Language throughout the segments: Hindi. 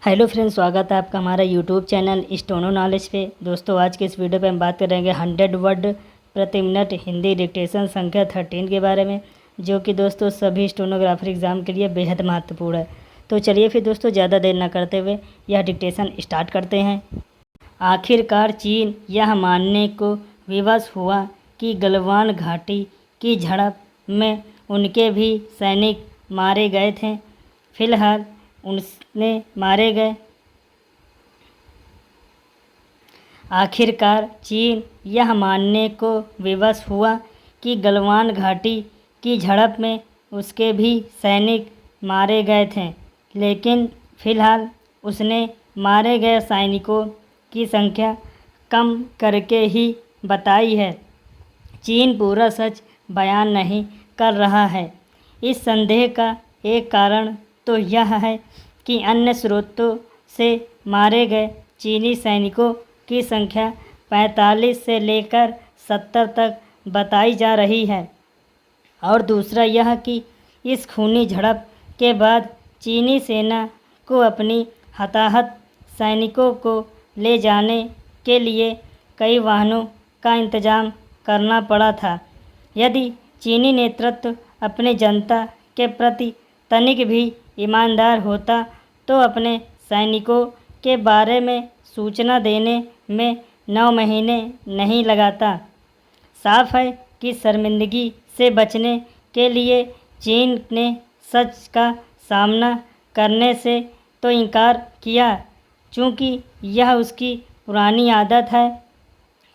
हेलो फ्रेंड्स, स्वागत है आपका हमारा यूट्यूब चैनल स्टोनो नॉलेज पे। दोस्तों, आज के इस वीडियो पे हम बात करेंगे 100 वर्ड प्रति मिनट हिंदी डिक्टेशन संख्या 13 के बारे में, जो कि दोस्तों सभी स्टोनोग्राफर एग्ज़ाम के लिए बेहद महत्वपूर्ण है। तो चलिए फिर दोस्तों, ज़्यादा देर न करते हुए यह डिक्टेशन स्टार्ट करते हैं। आखिरकार चीन यह मानने को विवश हुआ कि गलवान घाटी की झड़प में उनके भी सैनिक मारे गए थे। फिलहाल उनने मारे गए। आखिरकार चीन यह मानने को विवश हुआ कि गलवान घाटी की झड़प में उसके भी सैनिक मारे गए थे, लेकिन फिलहाल उसने मारे गए सैनिकों की संख्या कम करके ही बताई है। चीन पूरा सच बयान नहीं कर रहा है। इस संदेह का एक कारण तो यह है कि अन्य स्रोतों से मारे गए चीनी सैनिकों की संख्या 45 से लेकर 70 तक बताई जा रही है, और दूसरा यह कि इस खूनी झड़प के बाद चीनी सेना को अपनी हताहत सैनिकों को ले जाने के लिए कई वाहनों का इंतजाम करना पड़ा था। यदि चीनी नेतृत्व अपने जनता के प्रति तनिक भी ईमानदार होता तो अपने सैनिकों के बारे में सूचना देने में 9 महीने नहीं लगाता। साफ है कि शर्मिंदगी से बचने के लिए चीन ने सच का सामना करने से तो इनकार किया, चूँकि यह उसकी पुरानी आदत है।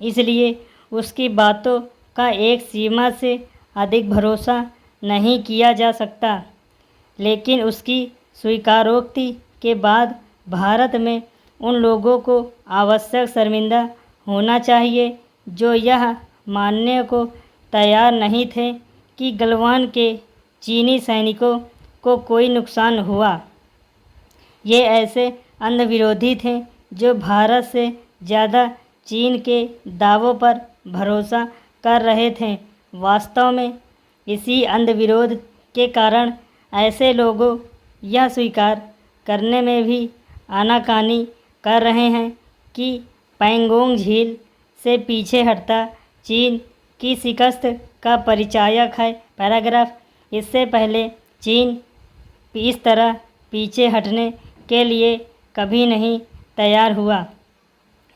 इसलिए उसकी बातों का एक सीमा से अधिक भरोसा नहीं किया जा सकता। लेकिन उसकी स्वीकारोक्ति के बाद भारत में उन लोगों को आवश्यक शर्मिंदा होना चाहिए जो यह मानने को तैयार नहीं थे कि गलवान के चीनी सैनिकों को कोई नुकसान हुआ। ये ऐसे अंध विरोधी थे जो भारत से ज़्यादा चीन के दावों पर भरोसा कर रहे थे। वास्तव में इसी अंध विरोध के कारण ऐसे लोगों यह स्वीकार करने में भी आनाकानी कर रहे हैं कि पैंगोंग झील से पीछे हटता चीन की शिकस्त का परिचायक है पैराग्राफ। इससे पहले चीन इस तरह पीछे हटने के लिए कभी नहीं तैयार हुआ।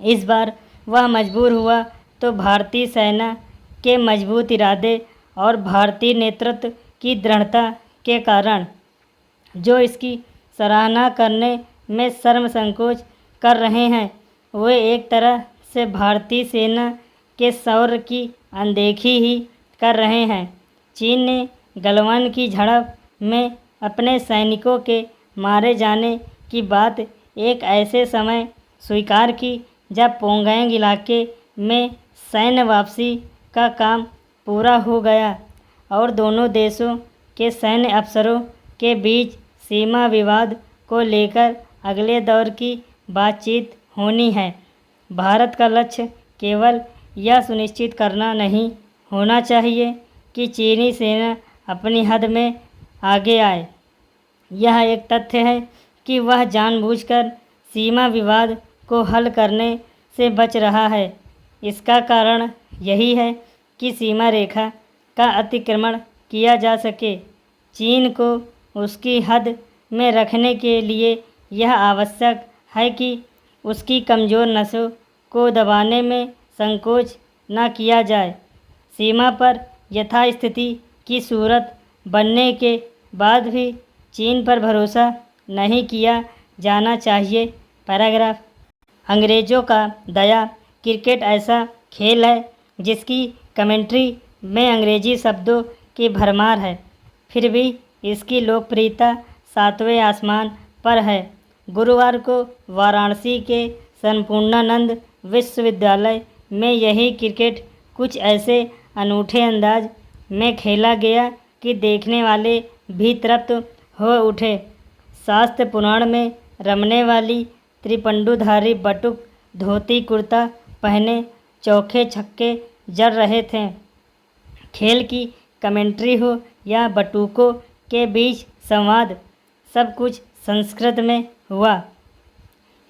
इस बार वह मजबूर हुआ तो भारतीय सेना के मजबूत इरादे और भारतीय नेतृत्व की दृढ़ता के कारण, जो इसकी सराहना करने में शर्म संकोच कर रहे हैं। वे एक तरह से भारतीय सेना के शौर्य की अनदेखी ही कर रहे हैं। चीन ने गलवान की झड़प में अपने सैनिकों के मारे जाने की बात एक ऐसे समय स्वीकार की जब पोंगैंग इलाके में सैन्य वापसी का काम पूरा हो गया और दोनों देशों के सैन्य अफसरों के बीच सीमा विवाद को लेकर अगले दौर की बातचीत होनी है। भारत का लक्ष्य केवल यह सुनिश्चित करना नहीं होना चाहिए कि चीनी सेना अपनी हद में आगे आए। यह एक तथ्य है कि वह जानबूझकर सीमा विवाद को हल करने से बच रहा है। इसका कारण यही है कि सीमा रेखा का अतिक्रमण किया जा सके। चीन को उसकी हद में रखने के लिए यह आवश्यक है कि उसकी कमज़ोर नसों को दबाने में संकोच न किया जाए। सीमा पर यथास्थिति की सूरत बनने के बाद भी चीन पर भरोसा नहीं किया जाना चाहिए पैराग्राफ। अंग्रेज़ों का दया क्रिकेट ऐसा खेल है जिसकी कमेंट्री में अंग्रेज़ी शब्दों की भरमार है, फिर भी इसकी लोकप्रियता 7वें आसमान पर है। गुरुवार को वाराणसी के संपूर्णानंद विश्वविद्यालय में यही क्रिकेट कुछ ऐसे अनूठे अंदाज में खेला गया कि देखने वाले भी तृप्त हो उठे। शास्त्र पुराण में रमने वाली त्रिपंडुधारी बटुक धोती कुर्ता पहने चौके छक्के जड़ रहे थे। खेल की कमेंट्री हो या बटुकों के बीच संवाद, सब कुछ संस्कृत में हुआ।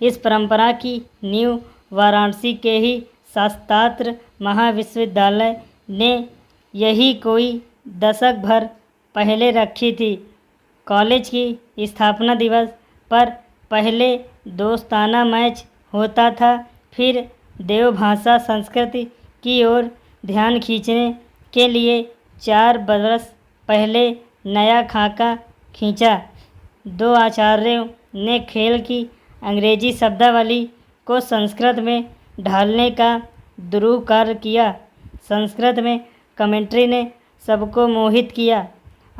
इस परंपरा की नींव वाराणसी के ही शास्त्रार्थ महाविश्वविद्यालय ने यही कोई दशक भर पहले रखी थी। कॉलेज की स्थापना दिवस पर पहले दोस्ताना मैच होता था, फिर देवभाषा संस्कृति की ओर ध्यान खींचने के लिए 4 बरस पहले नया खाका खींचा। 2 आचार्यों ने खेल की अंग्रेजी शब्दावली को संस्कृत में ढालने का दुरूह कार्य किया। संस्कृत में कमेंट्री ने सबको मोहित किया।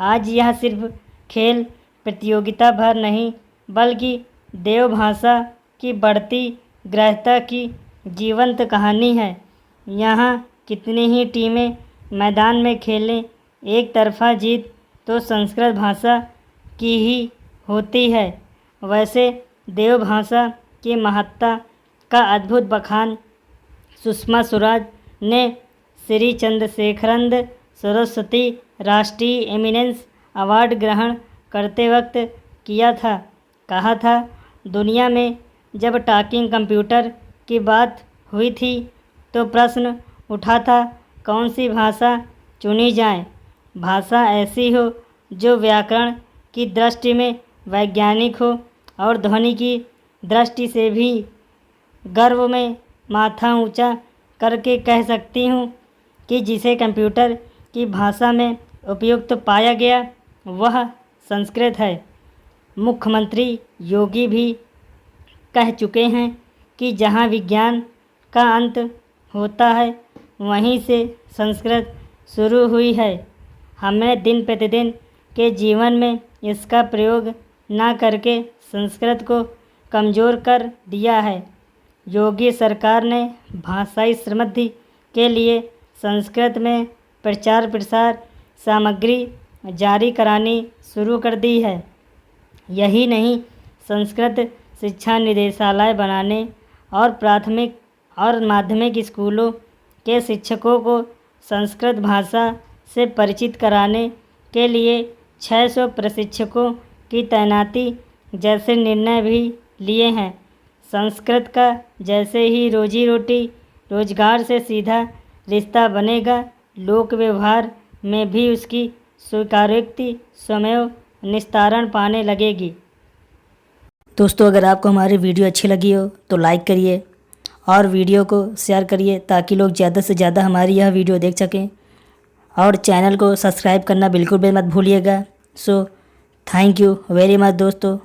आज यह सिर्फ खेल प्रतियोगिता भर नहीं, बल्कि देवभाषा की बढ़ती ग्रहता की जीवंत कहानी है। यहाँ कितनी ही टीमें मैदान में खेलें, एक तरफा जीत तो संस्कृत भाषा की ही होती है। वैसे देवभाषा की महत्ता का अद्भुत बखान सुषमा स्वराज ने श्री चंद्रशेखरंद सरस्वती राष्ट्रीय एमिनेंस अवार्ड ग्रहण करते वक्त किया था। कहा था, दुनिया में जब टॉकिंग कंप्यूटर की बात हुई थी तो प्रश्न उठा था, कौन सी भाषा चुनी जाए। भाषा ऐसी हो जो व्याकरण की दृष्टि में वैज्ञानिक हो और ध्वनि की दृष्टि से भी गर्व में माथा ऊंचा करके कह सकती हूँ कि जिसे कंप्यूटर की भाषा में उपयुक्त पाया गया वह संस्कृत है। मुख्यमंत्री योगी भी कह चुके हैं कि जहाँ विज्ञान का अंत होता है वहीं से संस्कृत शुरू हुई है। हमें दिन प्रतिदिन के जीवन में इसका प्रयोग ना करके संस्कृत को कमज़ोर कर दिया है। योगी सरकार ने भाषाई समृद्धि के लिए संस्कृत में प्रचार प्रसार सामग्री जारी करानी शुरू कर दी है। यही नहीं, संस्कृत शिक्षा निदेशालय बनाने और प्राथमिक और माध्यमिक स्कूलों के शिक्षकों को संस्कृत भाषा से परिचित कराने के लिए 600 प्रशिक्षकों की तैनाती जैसे निर्णय भी लिए हैं। संस्कृत का जैसे ही रोजी रोटी रोजगार से सीधा रिश्ता बनेगा, लोक व्यवहार में भी उसकी स्वीकारोक्ति स्वमेव निस्तारण पाने लगेगी। दोस्तों, अगर आपको हमारी वीडियो अच्छी लगी हो तो लाइक करिए और वीडियो को शेयर करिए ताकि लोग ज़्यादा से ज़्यादा हमारी यह वीडियो देख सकें, और चैनल को सब्सक्राइब करना बिल्कुल भी मत भूलिएगा। So thank you very much दोस्तों।